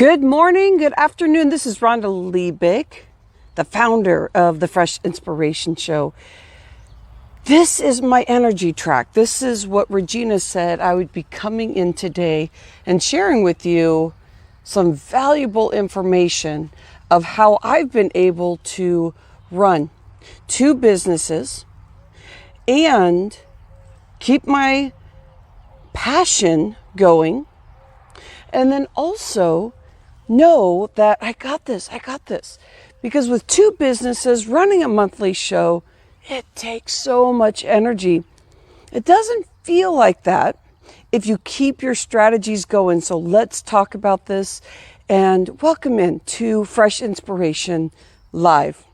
Good morning, good afternoon. This is Rhonda Liebig, the founder of the Fresh Inspiration Show. This is my energy track. This is what Regina said I would be coming in today and sharing with you some valuable information of how I've been able to run 2 businesses and keep my passion going, and then also know that I got this. Because with 2 businesses, running a monthly show, it takes so much energy. It doesn't feel like that if you keep your strategies going. So let's talk about this, and welcome in to Fresh Inspiration Live.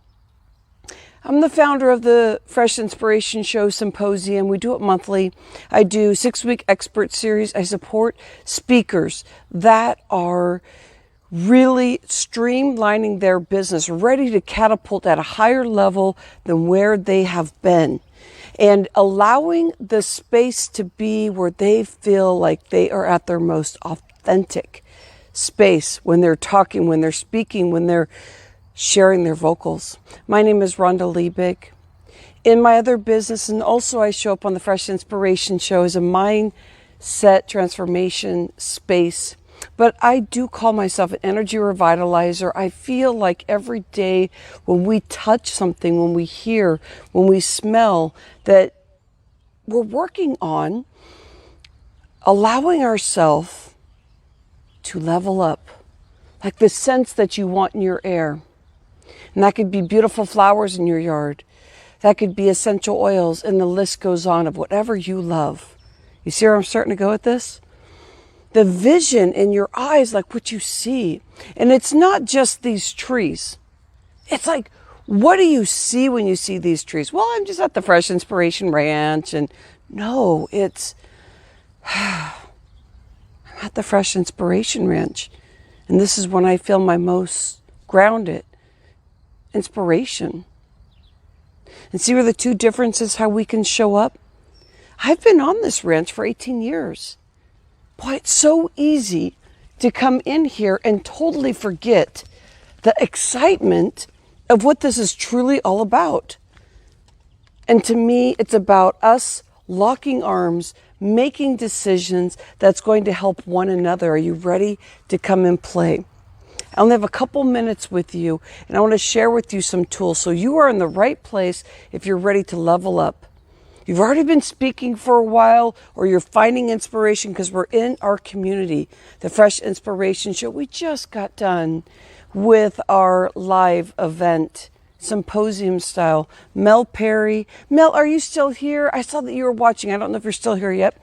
I'm the founder of the Fresh Inspiration Show Symposium. We do it monthly. I do 6-week expert series. I support speakers that are really streamlining their business, ready to catapult at a higher level than where they have been, and allowing the space to be where they feel like they are at their most authentic space when they're talking, when they're speaking, when they're sharing their vocals. My name is Rhonda Liebig. In my other business, and also I show up on the Fresh Inspiration Show as a mindset transformation space. But I do call myself an energy revitalizer. I feel like every day when we touch something, when we hear, when we smell, that we're working on allowing ourselves to level up. Like the scents that you want in your air. And that could be beautiful flowers in your yard. That could be essential oils, and the list goes on of whatever you love. You see where I'm starting to go with this? The vision in your eyes, like what you see. And it's not just these trees. It's like, what do you see when you see these trees? Well, I'm just at the Fresh Inspiration Ranch. And no, it's, I'm at the Fresh Inspiration Ranch. And this is when I feel my most grounded. Inspiration. And see where the 2 differences, how we can show up? I've been on this ranch for 18 years. Boy, it's so easy to come in here and totally forget the excitement of what this is truly all about. And to me, it's about us locking arms, making decisions that's going to help one another. Are you ready to come and play? I only have a couple minutes with you, and I want to share with you some tools so you are in the right place if you're ready to level up. You've already been speaking for a while, or you're finding inspiration because we're in our community, the Fresh Inspiration Show. We just got done with our live event, symposium style. Mel Perry. Mel, are you still here? I saw that you were watching. I don't know if you're still here yet.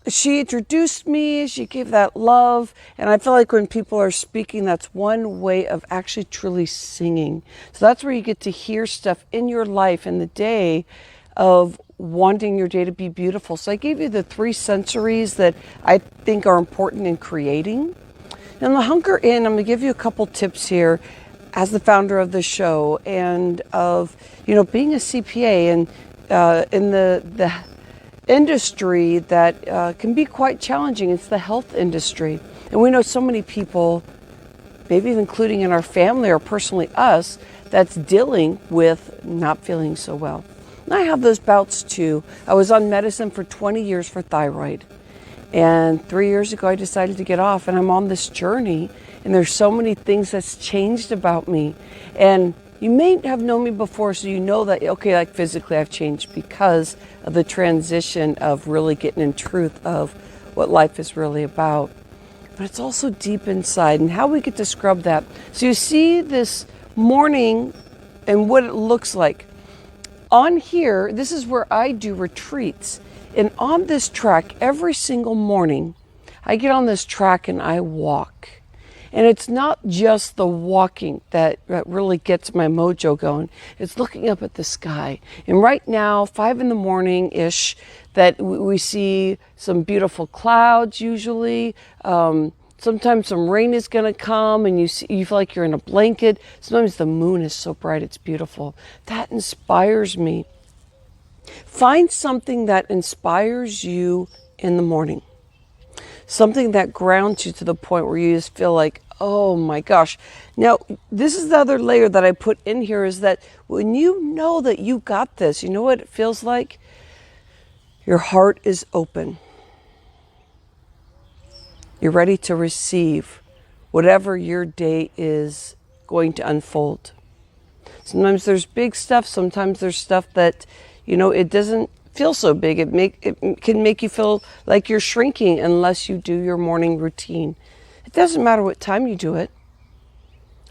She introduced me. She gave that love. And I feel like when people are speaking, that's one way of actually truly singing. So that's where you get to hear stuff in your life in the day of wanting your day to be beautiful. So I gave you the 3 sensories that I think are important in creating. Now the hunker in, I'm going to give you a couple tips here as the founder of the show, and of, being a CPA and in the industry that can be quite challenging. It's the health industry. And we know so many people, maybe even including in our family or personally us, that's dealing with not feeling so well. I have those bouts too. I was on medicine for 20 years for thyroid. And 3 years ago, I decided to get off, and I'm on this journey. And there's so many things that's changed about me. And you may have known me before, so you know that, okay, like physically I've changed because of the transition of really getting in truth of what life is really about. But it's also deep inside, and how we get to scrub that. So you see this morning and what it looks like. On here, this is where I do retreats. And on this track, every single morning, I get on this track and I walk. And it's not just the walking that really gets my mojo going. It's looking up at the sky. And right now, 5 in the morning-ish, that we see some beautiful clouds usually. Sometimes some rain is going to come and you feel like you're in a blanket. Sometimes the moon is so bright, it's beautiful. That inspires me. Find something that inspires you in the morning. something that grounds you to the point where you just feel like, oh my gosh. Now, this is the other layer that I put in here, is that when you know that you got this, you know what it feels like? Your heart is open. You're ready to receive whatever your day is going to unfold. Sometimes there's big stuff. Sometimes there's stuff that, it doesn't feel so big. It can make you feel like you're shrinking unless you do your morning routine. It doesn't matter what time you do it.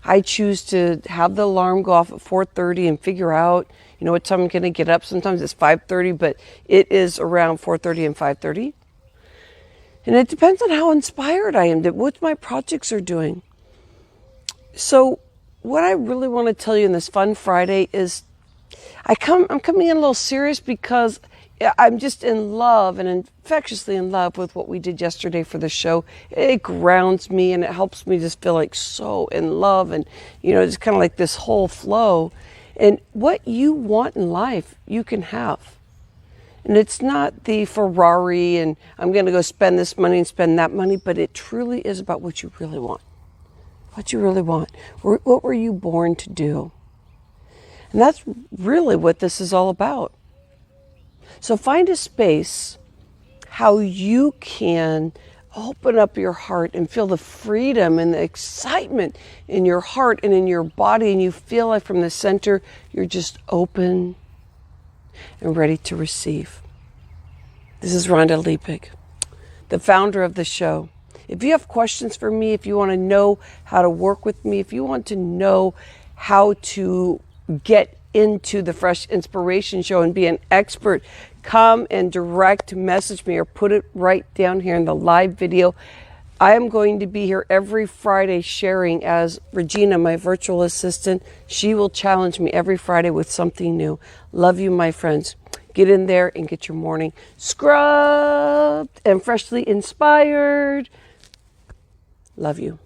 I choose to have the alarm go off at 4:30 and figure out, what time I'm going to get up. Sometimes it's 5:30, but it is around 4:30 and 5:30. And it depends on how inspired I am, what my projects are doing. So what I really want to tell you in this Fun Friday is I'm coming in a little serious because I'm just in love and infectiously in love with what we did yesterday for the show. It grounds me and it helps me just feel like so in love, and it's kind of like this whole flow. And what you want in life, you can have. And it's not the Ferrari and I'm going to go spend this money and spend that money, but it truly is about what you really want. What you really want. What were you born to do? And that's really what this is all about. So find a space how you can open up your heart and feel the freedom and the excitement in your heart and in your body, and you feel like from the center you're just open and ready to receive. This is Rhonda Liebig, the founder of the show. If you have questions for me, if you want to know how to work with me, if you want to know how to get into the Fresh Inspiration Show and be an expert, come and direct message me or put it right down here in the live video. I am going to be here every Friday sharing as Regina, my virtual assistant. She will challenge me every Friday with something new. Love you, my friends. Get in there and get your morning scrubbed and freshly inspired. Love you.